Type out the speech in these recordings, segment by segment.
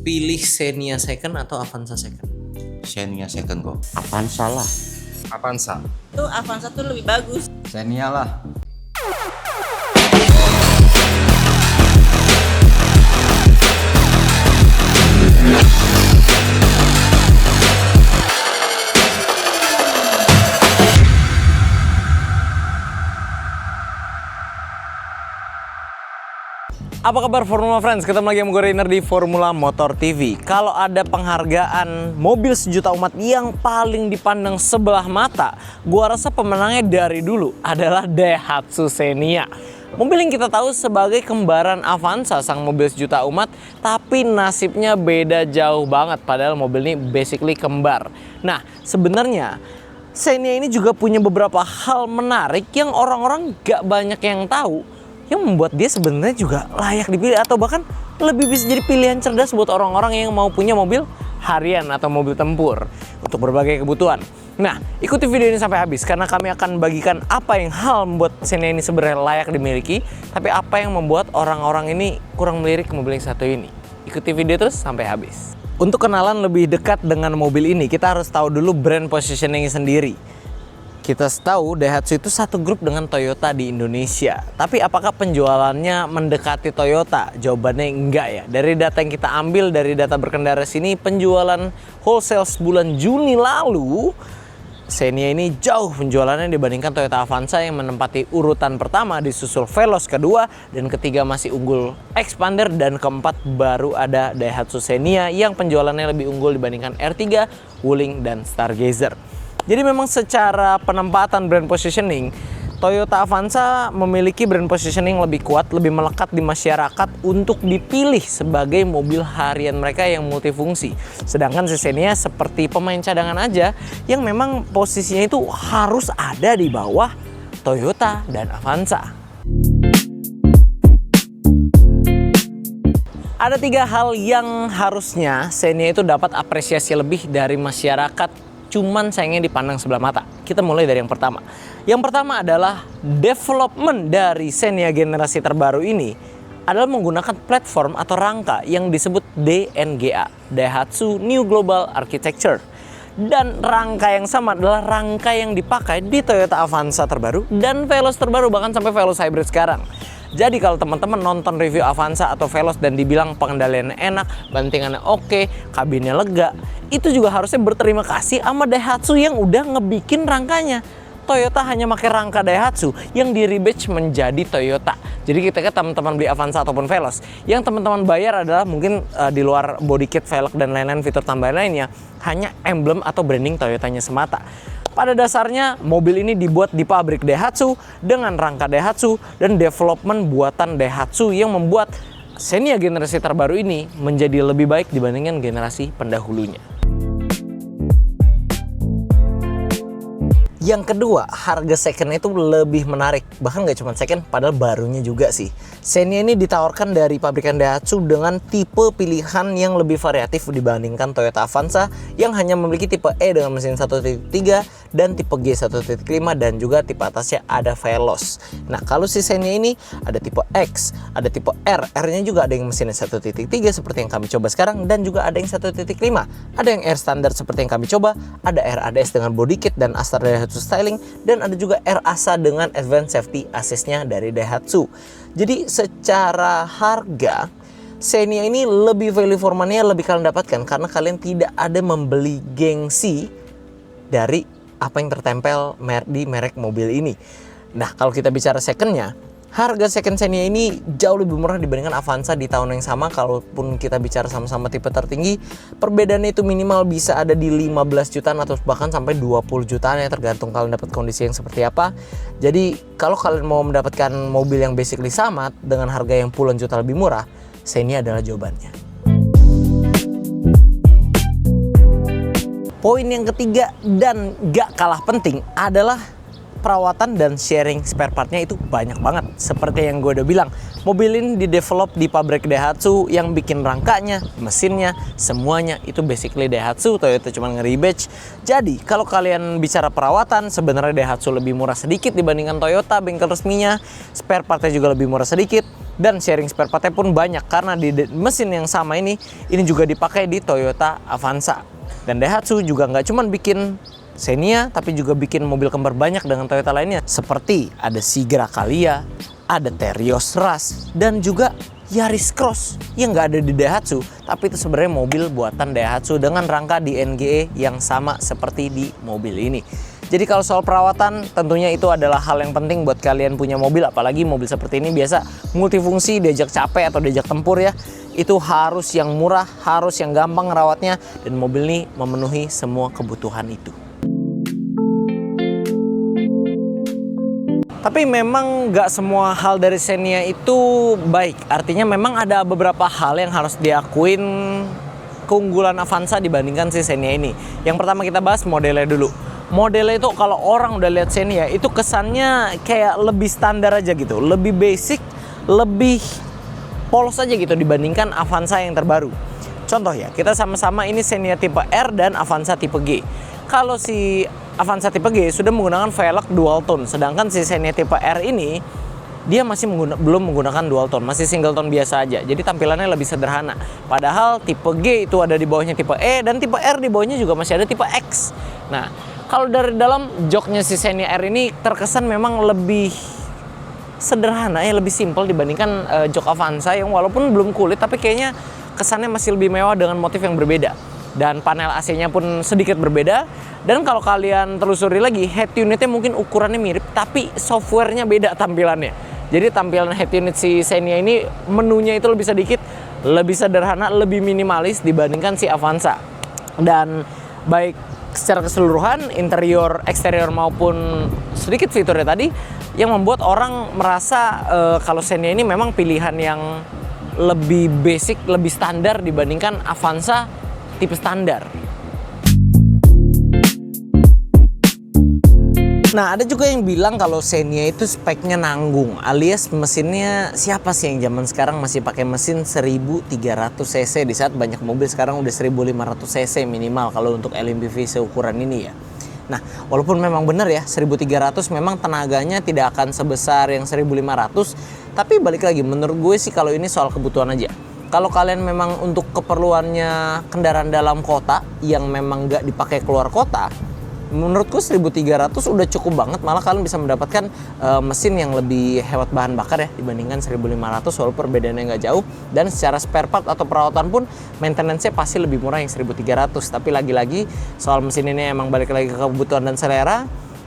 pilih Xenia second atau Avanza second? Xenia second kok. Avanza lah. Avanza. Tuh Avanza tuh lebih bagus. Xenia lah. Apa kabar Formula Friends? Ketemu lagi sama gue Rainer di Formula Motor TV. Kalau ada penghargaan mobil sejuta umat yang paling dipandang sebelah mata, gua rasa pemenangnya dari dulu adalah Daihatsu Xenia. Mobil yang kita tahu sebagai kembaran Avanza, sang mobil sejuta umat, tapi nasibnya beda jauh banget. Padahal mobil ini basically kembar. Nah, sebenarnya Xenia ini juga punya beberapa hal menarik yang orang-orang gak banyak yang tahu, yang membuat dia sebenarnya juga layak dipilih atau bahkan lebih bisa jadi pilihan cerdas buat orang-orang yang mau punya mobil harian atau mobil tempur untuk berbagai kebutuhan. Nah, ikuti video ini sampai habis karena kami akan bagikan apa yang hal membuat Xenia ini sebenarnya layak dimiliki, tapi apa yang membuat orang-orang ini kurang melirik mobil yang satu ini. Ikuti video terus sampai habis. Untuk kenalan lebih dekat dengan mobil ini, kita harus tahu dulu brand positioning sendiri. Kita tahu Daihatsu itu satu grup dengan Toyota di Indonesia. Tapi apakah penjualannya mendekati Toyota? Jawabannya enggak ya. Dari data yang kita ambil dari data berkendara sini, penjualan wholesale bulan Juni lalu, Xenia ini jauh penjualannya dibandingkan Toyota Avanza yang menempati urutan pertama, disusul Veloz kedua, dan ketiga masih unggul Expander, dan keempat baru ada Daihatsu Xenia yang penjualannya lebih unggul dibandingkan R3, Wuling, dan Stargazer. Jadi memang secara penempatan brand positioning, Toyota Avanza memiliki brand positioning lebih kuat, lebih melekat di masyarakat untuk dipilih sebagai mobil harian mereka yang multifungsi. Sedangkan Xenia seperti pemain cadangan aja yang memang posisinya itu harus ada di bawah Toyota dan Avanza. Ada tiga hal yang harusnya Xenia itu dapat apresiasi lebih dari masyarakat, cuman sayangnya dipandang sebelah mata. Kita mulai dari yang pertama. Yang pertama adalah development dari Xenia generasi terbaru ini adalah menggunakan platform atau rangka yang disebut DNGA, Daihatsu New Global Architecture. Dan rangka yang sama adalah rangka yang dipakai di Toyota Avanza terbaru dan Veloz terbaru, bahkan sampai Veloz hybrid sekarang. Jadi kalau teman-teman nonton review Avanza atau Veloz dan dibilang pengendaliannya enak, bantingannya oke, kabinnya lega, itu juga harusnya berterima kasih sama Daihatsu yang udah ngebikin rangkanya. Toyota hanya pakai rangka Daihatsu yang di rebadge menjadi Toyota. Jadi ketika teman-teman beli Avanza ataupun Veloz, yang teman-teman bayar adalah mungkin di luar body kit, velg, dan lain-lain fitur tambahan lainnya, hanya emblem atau branding Toyotanya semata. Pada dasarnya mobil ini dibuat di pabrik Daihatsu dengan rangka Daihatsu dan development buatan Daihatsu yang membuat Xenia generasi terbaru ini menjadi lebih baik dibandingkan generasi pendahulunya. Yang kedua, harga second itu lebih menarik. Bahkan nggak cuma second, padahal barunya juga sih. Xenia ini ditawarkan dari pabrikan Daihatsu dengan tipe pilihan yang lebih variatif dibandingkan Toyota Avanza yang hanya memiliki tipe E dengan mesin 1.3 dan tipe G 1.5 dan juga tipe atasnya ada Veloz. Nah, kalau si Xenia ini ada tipe X, ada tipe R. R-nya juga ada yang mesinnya 1.3 seperti yang kami coba sekarang dan juga ada yang 1.5. Ada yang R standar seperti yang kami coba, ada R ADS dengan body kit dan Astar Daihatsu styling, dan ada juga R ASA dengan advanced safety assist-nya dari Daihatsu. Jadi secara harga Xenia ini lebih value for money lebih kalian dapatkan karena kalian tidak ada membeli gengsi dari apa yang tertempel di merek mobil ini. Nah, kalau kita bicara secondnya, harga second Xenia ini jauh lebih murah dibandingkan Avanza di tahun yang sama. Kalaupun kita bicara sama-sama tipe tertinggi, perbedaannya itu minimal bisa ada di 15 jutaan atau bahkan sampai 20 jutaan ya, tergantung kalian dapat kondisi yang seperti apa. Jadi kalau kalian mau mendapatkan mobil yang basically sama dengan harga yang puluhan juta lebih murah, Xenia adalah jawabannya. Poin yang ketiga dan gak kalah penting adalah perawatan dan sharing spare partnya itu banyak banget. Seperti yang gue udah bilang, mobil ini didevelop di pabrik Daihatsu yang bikin rangkanya, mesinnya, semuanya itu basically Daihatsu. Toyota cuma nge-rebadge. Jadi kalau kalian bicara perawatan, sebenarnya Daihatsu lebih murah sedikit dibandingkan Toyota bengkel resminya. Spare partnya juga lebih murah sedikit. Dan sharing spare partnya pun banyak karena di mesin yang sama ini juga dipakai di Toyota Avanza. Dan Daihatsu juga nggak cuma bikin Xenia, tapi juga bikin mobil kembar banyak dengan Toyota lainnya. Seperti ada Sigra Calya, ada Terios Rush, dan juga Yaris Cross yang nggak ada di Daihatsu. Tapi itu sebenarnya mobil buatan Daihatsu dengan rangka di NGE yang sama seperti di mobil ini. Jadi kalau soal perawatan, tentunya itu adalah hal yang penting buat kalian punya mobil. Apalagi mobil seperti ini biasa multifungsi, diajak capek atau diajak tempur ya. Itu harus yang murah, harus yang gampang ngerawatnya. Dan mobil ini memenuhi semua kebutuhan itu. Tapi memang nggak semua hal dari Xenia itu baik. Artinya memang ada beberapa hal yang harus diakuin keunggulan Avanza dibandingkan si Xenia ini. Yang pertama kita bahas modelnya dulu. Modelnya itu kalau orang udah lihat Xenia itu kesannya kayak lebih standar aja gitu. Lebih basic, lebih polos aja gitu dibandingkan Avanza yang terbaru. Contoh ya, kita sama-sama ini Xenia tipe R dan Avanza tipe G. Kalau si Avanza tipe G sudah menggunakan velg dual tone, sedangkan si Xenia tipe R ini dia masih belum menggunakan dual tone, masih single tone biasa aja. Jadi tampilannya lebih sederhana. Padahal tipe G itu ada di bawahnya tipe E dan tipe R di bawahnya juga masih ada tipe X. Nah, kalau dari dalam joknya si Xenia R ini terkesan memang lebih sederhana ya, lebih simpel dibandingkan jok Avanza yang walaupun belum kulit tapi kayaknya kesannya masih lebih mewah dengan motif yang berbeda. Dan panel AC-nya pun sedikit berbeda. Dan kalau kalian telusuri lagi, head unitnya mungkin ukurannya mirip, tapi softwarenya beda tampilannya. Jadi tampilan head unit si Xenia ini menunya itu lebih sedikit, lebih sederhana, lebih minimalis dibandingkan si Avanza. Dan baik secara keseluruhan, interior, eksterior maupun sedikit fiturnya tadi, yang membuat orang merasa kalau Xenia ini memang pilihan yang lebih basic, lebih standar dibandingkan Avanza tipe standar. Nah, ada juga yang bilang kalau Xenia itu speknya nanggung, alias mesinnya siapa sih yang zaman sekarang masih pakai mesin 1300 cc di saat banyak mobil sekarang udah 1500 cc minimal kalau untuk LMPV seukuran ini ya. Nah, walaupun memang benar ya 1300 memang tenaganya tidak akan sebesar yang 1500, tapi balik lagi menurut gue sih kalau ini soal kebutuhan aja. Kalau kalian memang untuk keperluannya kendaraan dalam kota yang memang nggak dipakai keluar kota, menurutku 1300 udah cukup banget. Malah kalian bisa mendapatkan mesin yang lebih hemat bahan bakar ya dibandingkan 1500 walaupun perbedaannya nggak jauh. Dan secara spare part atau perawatan pun maintenance-nya pasti lebih murah yang 1300. Tapi lagi-lagi soal mesin ini emang balik lagi ke kebutuhan dan selera.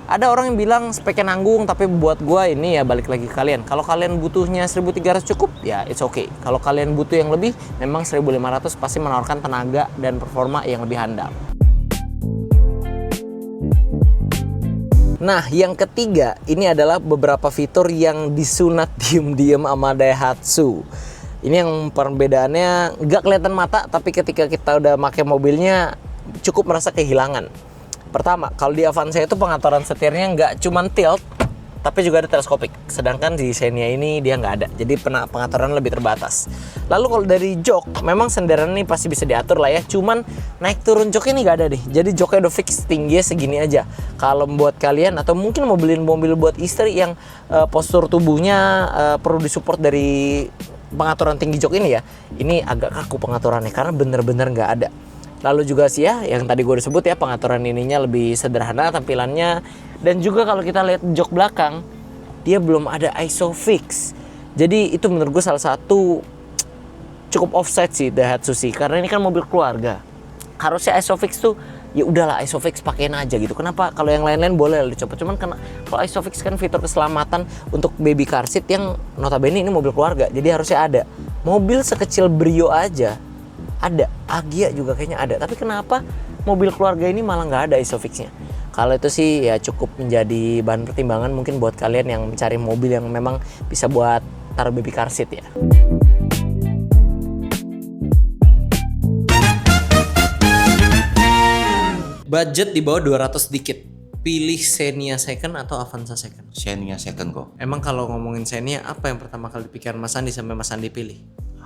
Ada orang yang bilang speknya nanggung, tapi buat gua ini ya balik lagi ke kalian. Kalau kalian butuhnya 1300 cukup, ya it's okay. Kalau kalian butuh yang lebih, memang 1500 pasti menawarkan tenaga dan performa yang lebih handal. Nah, yang ketiga, ini adalah beberapa fitur yang disunat diem-diem sama Daihatsu. Ini yang perbedaannya nggak kelihatan mata, tapi ketika kita udah pakai mobilnya cukup merasa kehilangan. Pertama, kalau di Avanza itu pengaturan setirnya nggak cuman tilt, tapi juga ada teleskopik. Sedangkan di Xenia ini dia nggak ada, jadi pengaturan lebih terbatas. Lalu kalau dari jok, memang senderan ini pasti bisa diatur lah ya. Cuman naik turun joknya ini nggak ada deh. Jadi joknya udah fix tingginya segini aja. Kalau buat kalian atau mungkin mau beliin mobil buat istri yang postur tubuhnya perlu disupport dari pengaturan tinggi jok ini ya, ini agak kaku pengaturannya karena bener-bener nggak ada. Lalu juga sih ya, yang tadi gue sebut ya, pengaturan ininya lebih sederhana tampilannya. Dan juga kalau kita lihat jok belakang, dia belum ada ISOFIX. Jadi itu menurut gue salah satu cukup offset sih Daihatsu sih, karena ini kan mobil keluarga. Harusnya ISOFIX tuh ya udahlah ISOFIX pakein aja gitu. Kenapa? Kalau yang lain-lain boleh dicoba. Cuman kalau ISOFIX kan fitur keselamatan untuk baby car seat yang notabene ini mobil keluarga. Jadi harusnya ada. Mobil sekecil Brio aja ada, Agya juga kayaknya ada. Tapi kenapa mobil keluarga ini malah nggak ada ISOFIX-nya? Kalau itu sih ya cukup menjadi bahan pertimbangan mungkin buat kalian yang mencari mobil yang memang bisa buat taruh baby car seat ya. Budget di bawah 200 sedikit. Pilih Xenia second atau Avanza second? Xenia second kok. Emang kalau ngomongin Xenia, apa yang pertama kali dipikiran Mas Andi sampai Mas Andi pilih?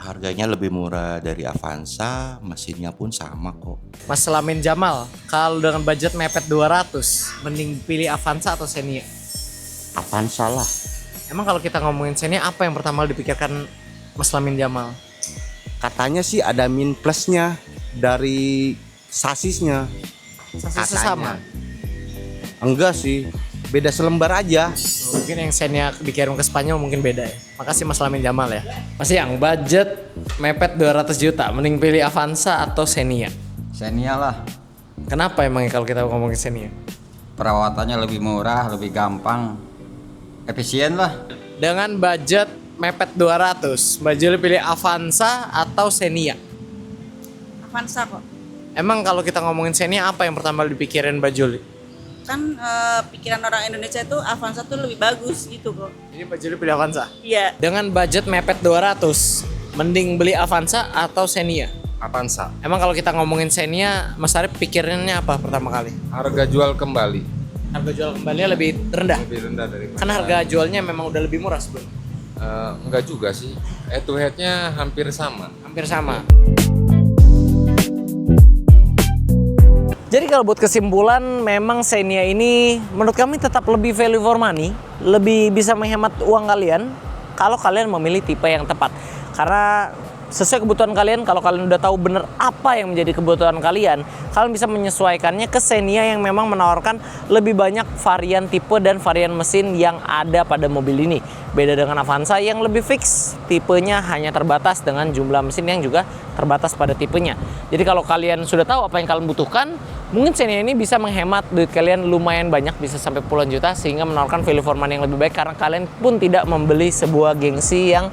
Harganya lebih murah dari Avanza, mesinnya pun sama kok. Mas Selamin Jamal, kalau dengan budget mepet 200, mending pilih Avanza atau Xenia? Avanza lah. Emang kalau kita ngomongin Xenia, apa yang pertama dipikirkan Mas Lamin Jamal? Katanya sih ada min plusnya dari sasisnya. Sasis Katanya. sama. Enggak sih, beda selembar aja. Mungkin yang Xenia dikirim ke Spanyol mungkin beda ya. Makasih Mas Lamin Jamal ya. Mas Yang, budget mepet 200 juta, mending pilih Avanza atau Xenia? Xenia lah, Kenapa emangnya kalau kita ngomongin Xenia? perawatannya lebih murah, lebih gampang, efisien lah. Dengan budget mepet 200, Mbak Juli pilih Avanza atau Xenia? Avanza kok. Emang kalau kita ngomongin Xenia, apa yang pertama dipikirin Mbak Juli? Kan pikiran orang Indonesia itu Avanza tuh lebih bagus gitu kok. Jadi Mbak Juli pilih Avanza? Iya. Dengan budget mepet 200, mending beli Avanza atau Xenia? Avanza. Emang kalau kita ngomongin Xenia, Mas Arif pikirannya apa pertama kali? Harga jual kembali Harga jual kembalinya lebih rendah? lebih rendah daripada. Kan harga jualnya memang udah lebih murah sebelum. Enggak juga sih. Head to head-nya hampir sama. Hampir sama. Jadi kalau buat kesimpulan, memang Xenia ini menurut kami tetap lebih value for money, lebih bisa menghemat uang kalian kalau kalian memilih tipe yang tepat. Karena sesuai kebutuhan kalian, kalau kalian udah tahu bener apa yang menjadi kebutuhan kalian bisa menyesuaikannya ke Xenia yang memang menawarkan lebih banyak varian tipe dan varian mesin yang ada pada mobil ini. Beda dengan Avanza yang lebih fix, tipenya hanya terbatas dengan jumlah mesin yang juga terbatas pada tipenya. Jadi kalau kalian sudah tahu apa yang kalian butuhkan, mungkin Xenia ini bisa menghemat duit kalian lumayan banyak, bisa sampai puluhan juta, sehingga menawarkan value for money yang lebih baik karena kalian pun tidak membeli sebuah gengsi yang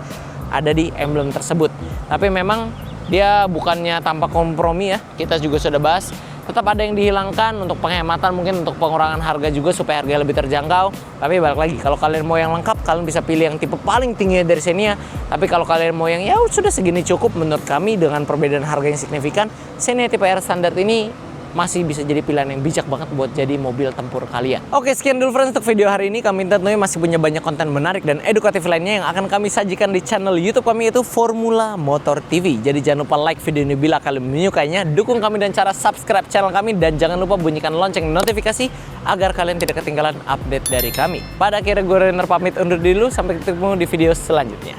ada di emblem tersebut. Tapi memang dia bukannya tanpa kompromi ya, kita juga sudah bahas. Tetap ada yang dihilangkan untuk penghematan, mungkin untuk pengurangan harga juga supaya harga lebih terjangkau. Tapi balik lagi, kalau kalian mau yang lengkap, kalian bisa pilih yang tipe paling tinggi dari Xenia. Tapi kalau kalian mau yang ya sudah segini cukup, menurut kami dengan perbedaan harga yang signifikan, Xenia tipe R standar ini masih bisa jadi pilihan yang bijak banget buat jadi mobil tempur kalian. Oke, sekian dulu friends untuk video hari ini. Kami tentunya masih punya banyak konten menarik dan edukatif lainnya yang akan kami sajikan di channel YouTube kami, yaitu Formula Motor TV. Jadi jangan lupa like video ini bila kalian menyukainya, dukung kami dengan cara subscribe channel kami, dan jangan lupa bunyikan lonceng notifikasi agar kalian tidak ketinggalan update dari kami. Pada akhirnya gue Rainer pamit undur diri dulu, sampai ketemu di video selanjutnya.